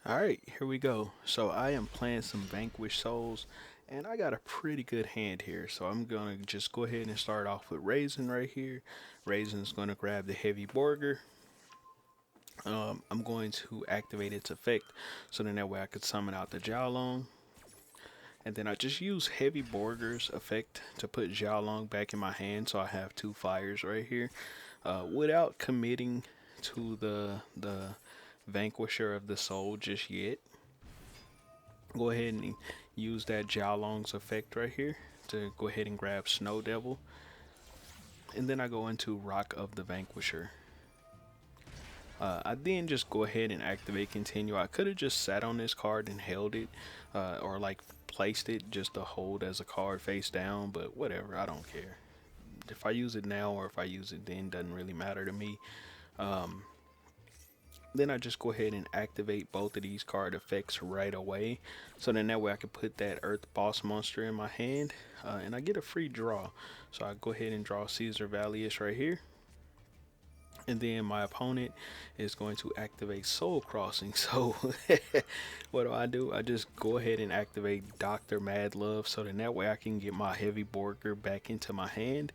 Alright, here we go. So I am playing some Vanquish Souls, and I got a pretty good hand here. So I'm gonna just go ahead and start off with Raisin right here. Raisin's gonna grab the Heavy Borger. I'm going to activate its effect, so then that way I could summon out the Jiaolong. And then I just use Heavy Borger's effect to put Jiaolong back in my hand, so I have two fires right here, without committing to the Vanquisher of the Soul just yet. Go ahead and use that Jiaolong's effect right here to go ahead and grab Snow Devil. And then I go into Rock of the Vanquisher. I then just go ahead and activate continue. I could have just sat on this card and held it, or like placed it just to hold as a card face down, but whatever, I don't care. If I use it now or if I use it then doesn't really matter to me. Um, then I just go ahead and activate both of these card effects right away. So then that way I can put that Earth Boss monster in my hand, and I get a free draw. So I go ahead and draw Caesar Valius right here. And then my opponent is going to activate Soul Crossing. So what do? I just go ahead and activate Dr. Mad Love, so then that way I can get my Heavy Borger back into my hand.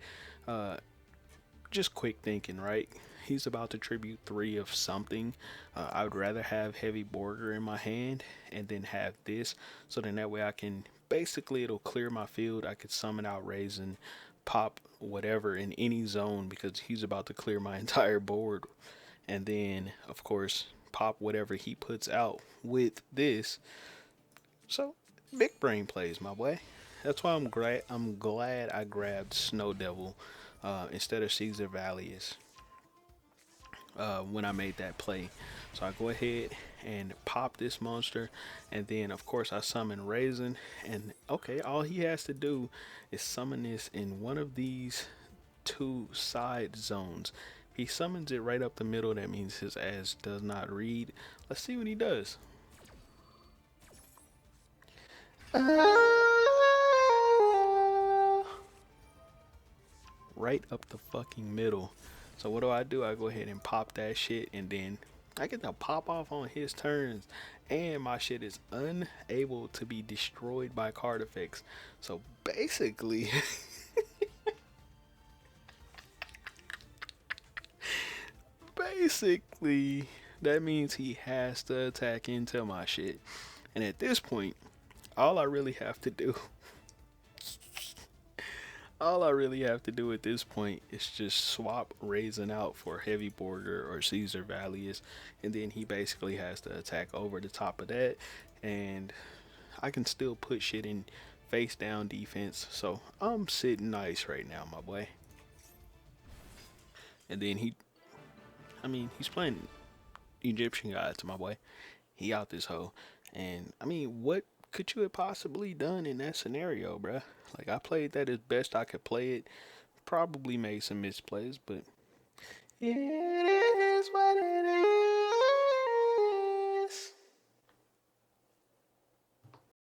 Just quick thinking, right? He's about to tribute 3 of something. I would rather have Heavy Borger in my hand and then have this, so then that way I can basically, it'll clear my field. I could summon out Raisin, pop whatever in any zone because he's about to clear my entire board, and then of course pop whatever he puts out with this. So big brain plays, my boy. That's why I'm glad I grabbed Snow Devil instead of Caesar Valius when I made that play. So I go ahead and pop this monster, and then of course I summon Raisin. And okay, all he has to do is summon this in one of these 2 side zones. He summons it right up the middle. That means his ass does not read. Let's see what he does. Right up the fucking middle. So what do? I go ahead and pop that shit, and then I get to pop off on his turns, and my shit is unable to be destroyed by card effects. So basically, basically, that means he has to attack into my shit. And at this point, all I really have to do all I really have to do at this point is just swap Raisin out for Heavy Borger or Caesar Valius, and then he basically has to attack over the top of that, and I can still put shit in face down defense. So I'm sitting nice right now, my boy. And then he's playing Egyptian gods, my boy. He out this hoe. And I mean, what could you have possibly done in that scenario, bruh? Like, I played that as best I could play it. Probably made some misplays, but it is what it